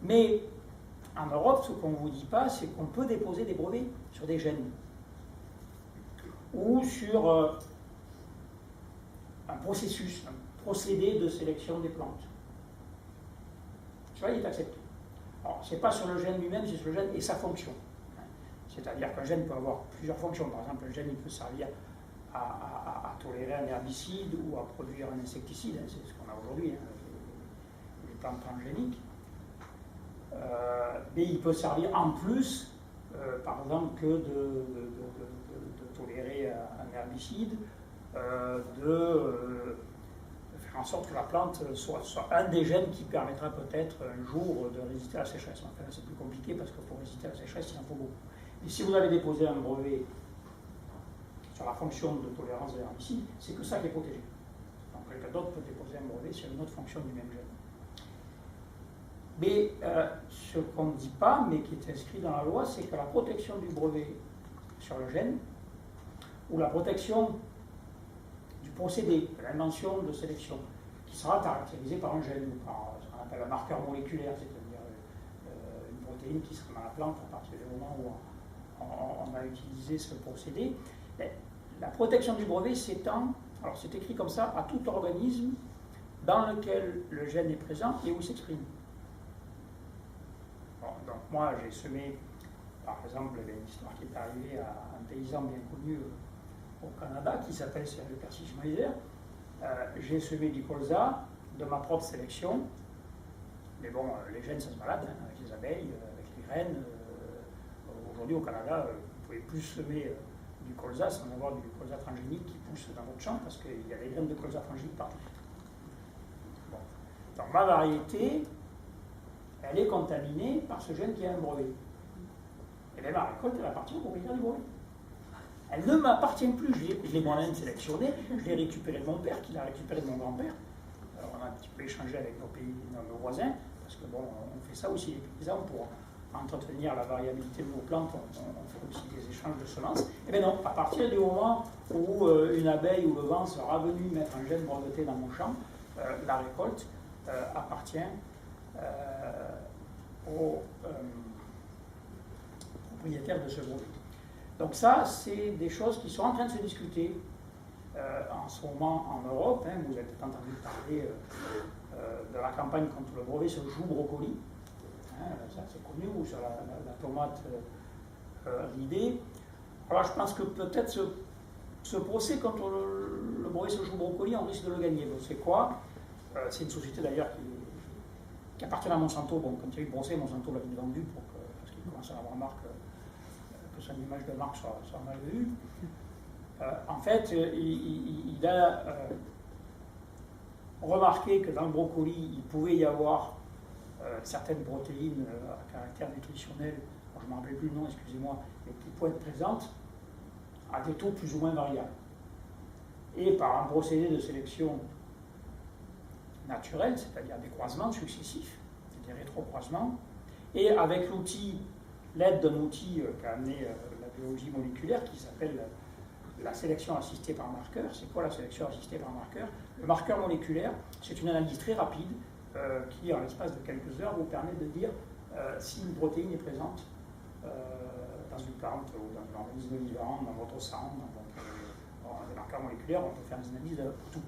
Mais en Europe, ce qu'on ne vous dit pas, c'est qu'on peut déposer des brevets sur des gènes ou sur un processus, un procédé de sélection des plantes. Ça, il est accepté. Alors, ce n'est pas sur le gène lui-même, c'est sur le gène et sa fonction. C'est-à-dire qu'un gène peut avoir plusieurs fonctions. Par exemple, un gène il peut servir à tolérer un herbicide ou à produire un insecticide. C'est ce qu'on a aujourd'hui, les plantes transgéniques. Mais il peut servir en plus, par exemple, que de tolérer un herbicide, de faire en sorte que la plante soit un des gènes qui permettra peut-être un jour de résister à la sécheresse. Enfin, c'est plus compliqué parce que pour résister à la sécheresse, il en faut beaucoup. Et si vous avez déposé un brevet sur la fonction de tolérance de l'herbicide, c'est que ça qui est protégé. Donc quelqu'un d'autre peut déposer un brevet sur une autre fonction du même gène. Mais ce qu'on ne dit pas, mais qui est inscrit dans la loi, c'est que la protection du brevet sur le gène, ou la protection du procédé, de l'invention de sélection, qui sera caractérisée par un gène, ou par ce qu'on appelle un marqueur moléculaire, c'est-à-dire une protéine qui sera dans la plante à partir du moment où on a utilisé ce procédé. La protection du brevet s'étend, alors c'est écrit comme ça, à tout organisme dans lequel le gène est présent et où il s'exprime. Bon, donc moi j'ai semé, par exemple, il y a une histoire qui est arrivée à un paysan bien connu au Canada qui s'appelle Serge Percy-Schmeiser. J'ai semé du colza de ma propre sélection, mais bon, les gènes ça se balade avec les abeilles, avec les graines. Aujourd'hui au Canada, vous pouvez plus semer du colza sans avoir du colza transgénique qui pousse dans votre champ parce qu'il y a des graines de colza transgénique partout. Bon. Donc ma variété, elle est contaminée par ce gène qui a un brevet. Et bien ma récolte, elle appartient au propriétaire du brevet. Elle ne m'appartient plus, je l'ai moi-même sélectionné, je l'ai récupéré de mon père, qui l'a récupéré de mon grand-père. Alors on a un petit peu échangé avec nos voisins, parce que bon, on fait ça aussi les paysans pour entretenir la variabilité de nos plantes, on fait aussi des échanges de semences. Et bien non, à partir du moment où une abeille ou le vent sera venu mettre un gène breveté dans mon champ, la récolte appartient au propriétaire de ce brevet. Donc ça, c'est des choses qui sont en train de se discuter en ce moment en Europe. Hein, vous avez peut-être entendu parler de la campagne contre le brevet sur le chou brocoli. Ça c'est connu, ou sur la tomate ridée. Alors je pense que peut-être ce procès contre le brevet sur le chou brocoli, on risque de le gagner. Donc c'est quoi? C'est une société d'ailleurs qui appartient à Monsanto. Bon, quand il y a eu le procès, Monsanto l'a vite vendu parce qu'il commence à avoir marque que son image de marque soit mal vue. En fait, il a remarqué que dans le brocoli, il pouvait y avoir certaines protéines à caractère nutritionnel, je ne me rappelle plus le nom, excusez-moi, mais qui peuvent être présentes à des taux plus ou moins variables. Et par un procédé de sélection naturelle, c'est-à-dire des croisements successifs, des rétrocroisements, et avec l'aide d'un outil qu'a amené la biologie moléculaire qui s'appelle la sélection assistée par marqueur. C'est quoi la sélection assistée par marqueur? Le marqueur moléculaire, c'est une analyse très rapide qui, en l'espace de quelques heures, vous permet de dire si une protéine est présente dans une plante ou dans un organisme vivant, dans votre sang, dans des marqueurs moléculaires, on peut faire des analyses de tout.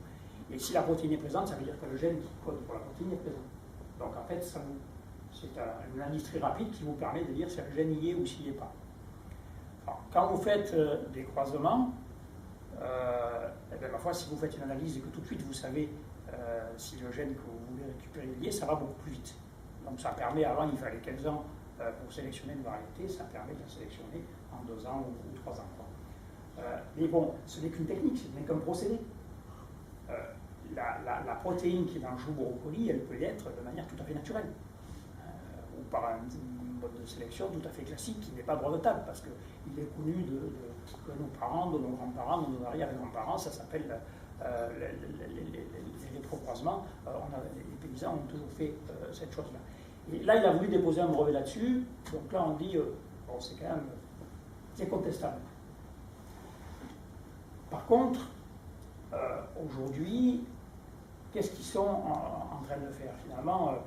Et si la protéine est présente, ça veut dire que le gène qui code pour la protéine est présent. Donc en fait, c'est une analyse très rapide qui vous permet de dire si le gène y est ou s'il n'y est pas. Alors, quand vous faites des croisements, et bien, ma foi, si vous faites une analyse et que tout de suite vous savez si le gène que vous voulez récupérer est lié, ça va beaucoup plus vite. Donc ça permet, avant il fallait 15 ans pour sélectionner une variété, ça permet de la sélectionner en 2 ans ou 3 ans. Mais bon, ce n'est qu'une technique, ce n'est qu'un procédé. La protéine qui est dans le chou brocoli, elle peut y être de manière tout à fait naturelle. Ou par un mode de sélection tout à fait classique qui n'est pas brevetable, parce qu'il est connu de nos parents, de nos grands-parents, de nos arrière-grands-parents, ça s'appelle les rétrocroisements. Les paysans ont toujours fait cette chose-là. Et là, il a voulu déposer un brevet là-dessus, donc là on dit, bon, c'est quand même incontestable. Par contre, aujourd'hui, qu'est-ce qu'ils sont en train de faire? Finalement,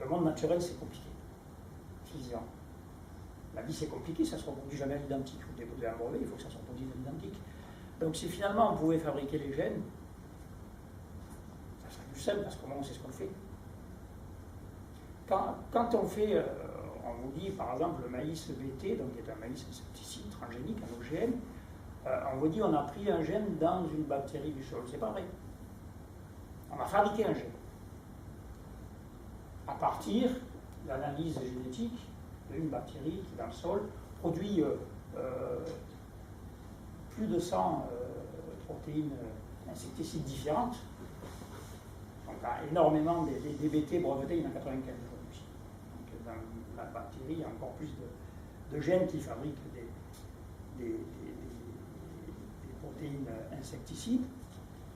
Le monde naturel, c'est compliqué, physiquement. La vie, c'est compliqué, ça ne se reproduit jamais à l'identique. Vous déposez un brevet, il faut que ça se reproduise à l'identique. Donc si finalement on pouvait fabriquer les gènes, ça serait plus simple, parce qu'au moins on sait ce qu'on fait. Quand on fait, on vous dit par exemple le maïs BT, donc qui est un maïs insecticide transgénique, un OGM, on vous dit on a pris un gène dans une bactérie du sol. C'est pas vrai. On a fabriqué un gène. À partir de l'analyse génétique d'une bactérie qui, dans le sol, produit plus de 100 protéines insecticides différentes. Donc, énormément des BT brevetés, il y en a 95 aujourd'hui. Donc, dans la bactérie, il y a encore plus de gènes qui fabriquent des protéines insecticides.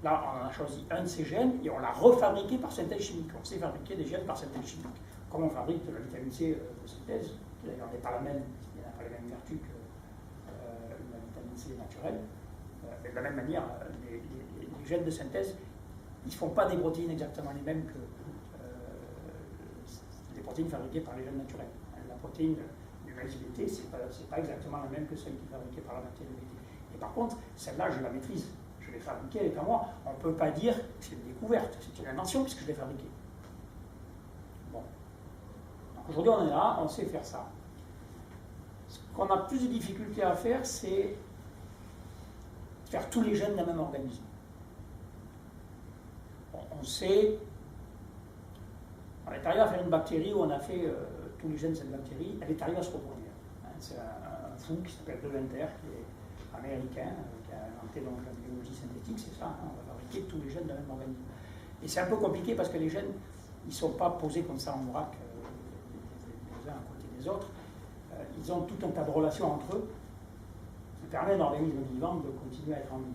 Là, on a choisi un de ces gènes et on l'a refabriqué par synthèse chimique. On sait fabriquer des gènes par synthèse chimique. Comme on fabrique de la vitamine C de synthèse, qui d'ailleurs n'est pas la même, il n'a pas les mêmes vertus que la vitamine C naturelle. Mais de la même manière, les gènes de synthèse, ils ne font pas des protéines exactement les mêmes que les protéines fabriquées par les gènes naturels. La protéine du maïs BT, ce n'est pas exactement la même que celle qui est fabriquée par la bactérie BT. Et par contre, celle-là, je la maîtrise. Je l'ai fabriquée, elle est à moi. On ne peut pas dire que c'est une découverte, c'est une invention puisque je l'ai fabriquée. Bon. Aujourd'hui, on est là, on sait faire ça. Ce qu'on a plus de difficultés à faire, c'est faire tous les gènes d'un même organisme. Bon, on sait, on est arrivé à faire une bactérie où on a fait tous les gènes de cette bactérie, elle est arrivée à se reproduire. Hein, c'est un fou qui s'appelle De Winter, qui est américain, qui a inventé donc la biologie synthétique, c'est ça, hein, on va fabriquer tous les gènes d'un même organisme. Et c'est un peu compliqué parce que les gènes, ils ne sont pas posés comme ça en vrac, les uns à côté des autres. Ils ont tout un tas de relations entre eux qui permet à un organisme vivant de continuer à être en vie.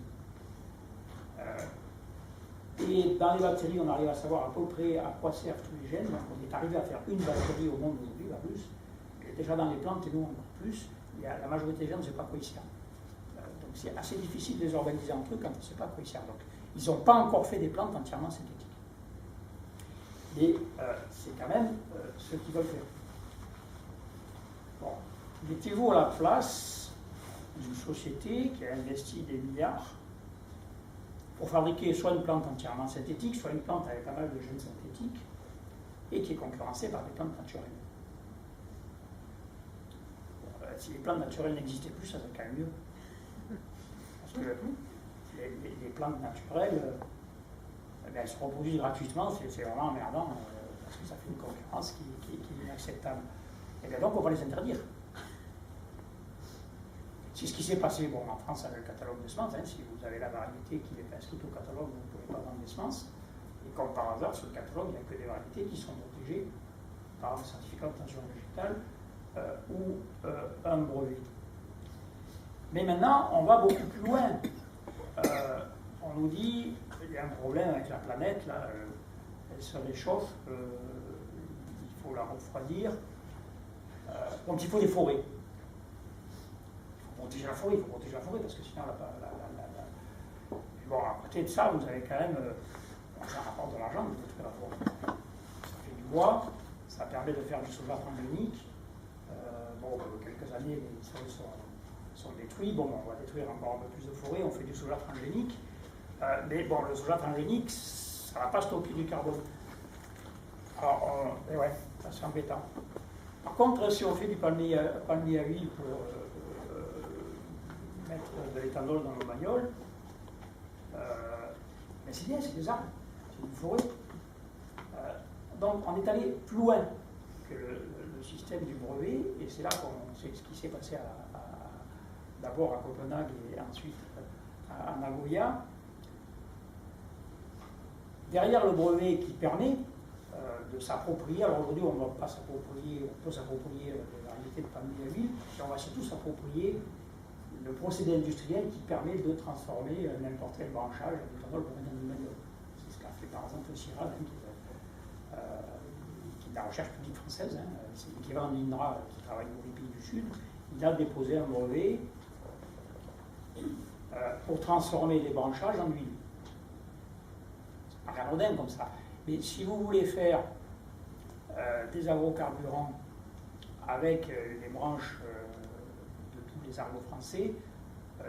Et dans les bactéries, on arrive à savoir à peu près à quoi servent tous les gènes. Donc on est arrivé à faire une bactérie au monde aujourd'hui, pas plus. Et déjà dans les plantes, et nous encore plus, la majorité des gènes ne sait pas à quoi ils servent. Donc c'est assez difficile de les organiser entre eux quand on ne sait pas à quoi ils servent. Donc ils n'ont pas encore fait des plantes entièrement synthétiques. Mais c'est quand même ce qu'ils veulent faire. Bon, mettez-vous à la place d'une société qui a investi des milliards pour fabriquer soit une plante entièrement synthétique, soit une plante avec pas mal de gènes synthétiques, et qui est concurrencée par des plantes naturelles. Bon, si les plantes naturelles n'existaient plus, ça serait quand même mieux. Parce que les plantes naturelles, elles se reproduisent gratuitement, c'est vraiment emmerdant, parce que ça fait une concurrence qui est inacceptable. Et bien donc on va les interdire. C'est ce qui s'est passé en France avec le catalogue de semences. Hein, si vous avez la variété qui est inscrite au catalogue, vous ne pouvez pas vendre des semences. Et comme par hasard, sur le catalogue, il n'y a que des variétés qui sont protégées par un certificat d'obtention végétale ou un brevet. Mais maintenant, on va beaucoup plus loin. On nous dit qu'il y a un problème avec la planète, là, elle se réchauffe, il faut la refroidir. Donc il faut des forêts. Il faut protéger la forêt parce que sinon bon, à côté de ça, vous avez quand même ça rapporte de l'argent de détruire la forêt. Ça fait du bois, ça permet de faire du soja transgénique. Quelques années, les sols sont détruits. Bon, on va détruire encore un peu plus de forêt, on fait du soja transgénique. Mais bon, le soja transgénique, ça ne va pas stocker du carbone. Alors, ouais, ça c'est embêtant. Par contre, si on fait du palmier à huile pour mettre de l'éthanol dans nos bagnoles, mais c'est bien, c'est des arbres, c'est une forêt. Donc on est allé plus loin que le système du brevet, et c'est là qu'on sait ce qui s'est passé d'abord à Copenhague et ensuite à Nagoya. Derrière le brevet qui permet de s'approprier, alors aujourd'hui on ne va pas s'approprier, on peut s'approprier les variétés de palmier à huile, et on va surtout s'approprier le procédé industriel qui permet de transformer n'importe quel branchage en éthanol pour mettre dans une bagnole. C'est ce qu'a fait par exemple Chiral, qui est de la recherche publique française, hein, c'est l'équivalent d'INRA qui travaille pour les pays du Sud. Il a déposé un brevet pour transformer les branchages en huile. C'est pas anodin comme ça. Mais si vous voulez faire des agrocarburants avec les branches de tous les arbres français,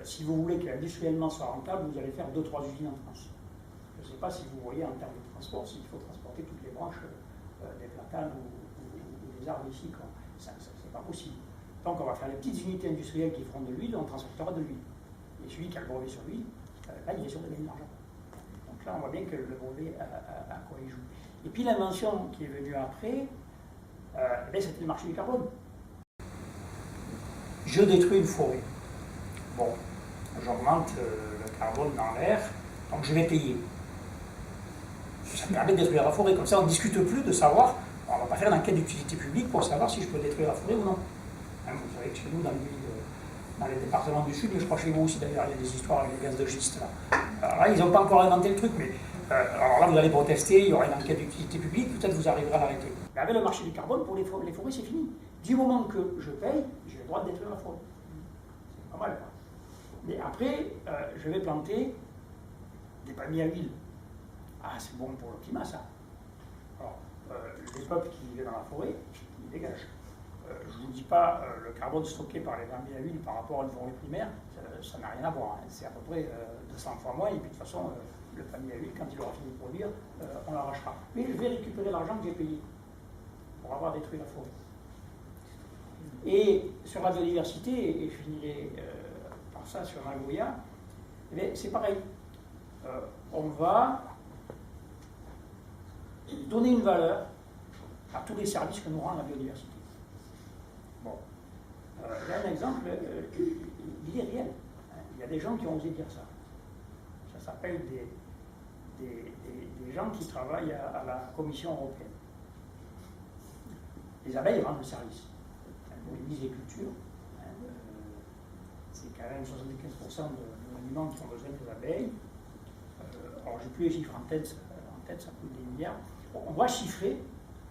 si vous voulez qu'industriellement soit rentable, vous allez faire 2-3 usines en France. Je ne sais pas si vous voyez en termes de transport, s'il faut transporter toutes les branches des platanes ou des arbres ici. Ça, c'est pas possible. Donc on va faire les petites unités industrielles qui feront de l'huile, on transportera de l'huile. Et celui qui a le brevet sur l'huile, là il est sûr de gagner de l'argent. Donc là on voit bien que le brevet à quoi il joue. Et puis l'invention qui est venue après, c'était le marché du carbone. Je détruis une forêt. Bon, j'augmente le carbone dans l'air, donc je vais payer. Ça me permet de détruire la forêt. Comme ça, on ne discute plus de savoir, on ne va pas faire d'enquête d'utilité publique pour savoir si je peux détruire la forêt ou non. Hein, vous savez que chez nous, dans les départements du Sud, et je crois chez vous aussi d'ailleurs, il y a des histoires avec les gaz de schiste. Alors là, ils n'ont pas encore inventé le truc, mais alors là, vous allez protester, il y aura une enquête d'utilité publique, peut-être vous arriverez à l'arrêter. Mais avec le marché du carbone, pour les forêts, c'est fini. Du moment que je paye, j'ai le droit de détruire la forêt. C'est pas mal, quoi. Mais après, je vais planter des palmiers à huile. Ah, c'est bon pour le climat, ça. Alors, les peuples qui vivaient dans la forêt, ils dégagent. Je ne vous dis pas le carbone stocké par les palmiers à huile par rapport à une forêt primaire, ça n'a rien à voir. Hein. C'est à peu près 200 fois moins, et puis de toute façon, le palmier à huile, quand il aura fini de produire, on l'arrachera. Mais je vais récupérer l'argent que j'ai payé pour avoir détruit la forêt. Et sur la biodiversité, et je finirai par ça sur Nagoya, c'est pareil. On va donner une valeur à tous les services que nous rend la biodiversité. Bon. Là, un exemple, il est réel. Il y a des gens qui ont osé dire ça. Ça s'appelle des gens qui travaillent à la Commission européenne. Les abeilles rendent le service. Pour les cultures, c'est quand même 75% de aliments qui ont besoin des abeilles. Alors, j'ai plus les chiffres en tête, ça coûte des milliards. On va chiffrer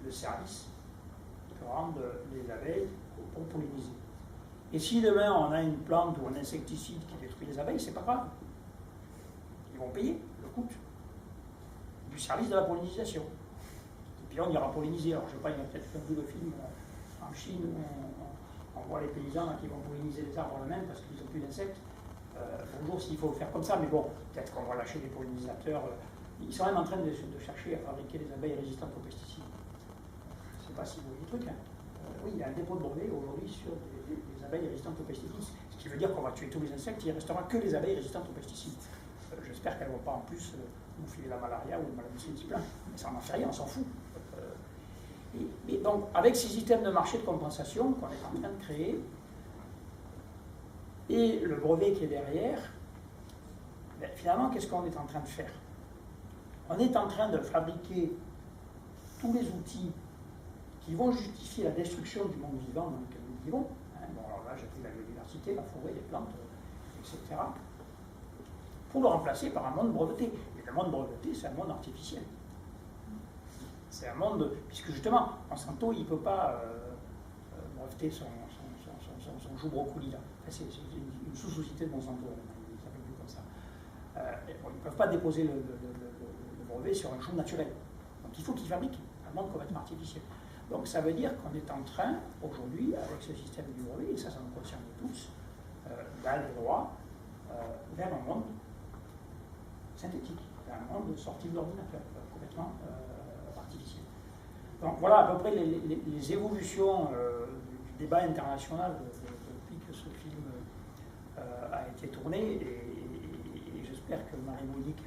le service que rendent les abeilles pour polliniser. Et si demain on a une plante ou un insecticide qui détruit les abeilles, c'est pas grave. Ils vont payer le coût du service de la pollinisation. Et puis on ira polliniser. Alors je ne sais pas, il y a peut-être vu le film en Chine où on voit les paysans là, qui vont polliniser les arbres eux-mêmes parce qu'ils n'ont plus d'insectes. Bonjour s'il faut le faire comme ça, mais bon, peut-être qu'on va lâcher des pollinisateurs. Ils sont même en train de chercher à fabriquer des abeilles résistantes aux pesticides. Je ne sais pas si vous voyez le truc. Hein. Oui, il y a un dépôt de brevet aujourd'hui sur des abeilles résistantes aux pesticides. Ce qui veut dire qu'on va tuer tous les insectes, il ne restera que les abeilles résistantes aux pesticides. J'espère qu'elles ne vont pas en plus nous filer la malaria ou le maladie multiple. Mais ça n'en fait rien, on s'en fout. Et donc, avec ces systèmes de marché de compensation qu'on est en train de créer, et le brevet qui est derrière, finalement, qu'est-ce qu'on est en train de faire? On est en train de fabriquer tous les outils qui vont justifier la destruction du monde vivant dans lequel nous vivons. Bon, alors là, j'ai pris la biodiversité, la forêt, les plantes, etc. Pour le remplacer par un monde breveté. Et le monde breveté, c'est un monde artificiel. C'est un monde, puisque justement, Monsanto, il ne peut pas breveter son chou brocoli là. Enfin, c'est une sous-société de Monsanto, il s'appelle plus comme ça. Bon, ils ne peuvent pas déposer le brevet sur un chou naturel. Donc il faut qu'ils fabriquent un monde complètement artificiel. Donc ça veut dire qu'on est en train, aujourd'hui, avec ce système du brevet, et ça nous concerne tous, d'aller droit vers un monde synthétique, vers un monde sorti de l'ordinateur, complètement artificiel. Donc voilà à peu près les évolutions du débat international depuis que ce film a été tourné, et j'espère que Marie-Monique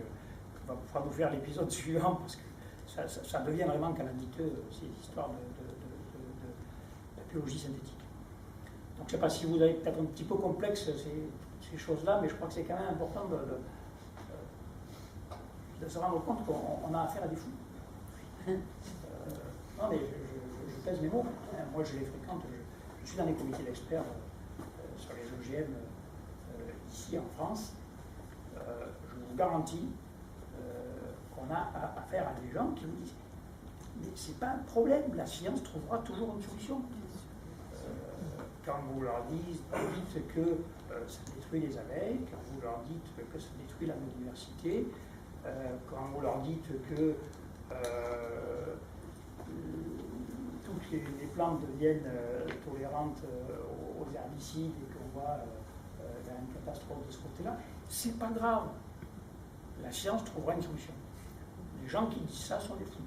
va pouvoir nous faire l'épisode suivant, parce que ça devient vraiment calamiteux, ces histoires de biologie synthétique. Donc je ne sais pas si vous avez peut-être un petit peu complexe ces choses-là, mais je crois que c'est quand même important de se rendre compte qu'on a affaire à des fous. Non, mais je pèse mes mots. Moi, je les fréquente. Je suis dans les comités d'experts sur les OGM ici en France. Je vous garantis qu'on a affaire à des gens qui vous disent mais c'est pas un problème, la science trouvera toujours une solution. Quand vous leur dites que ça détruit les abeilles, quand vous leur dites que ça détruit la biodiversité, quand vous leur dites que que les plantes deviennent tolérantes aux herbicides et qu'on va vers une catastrophe de ce côté-là, c'est pas grave. La science trouvera une solution. Les gens qui disent ça sont des fous.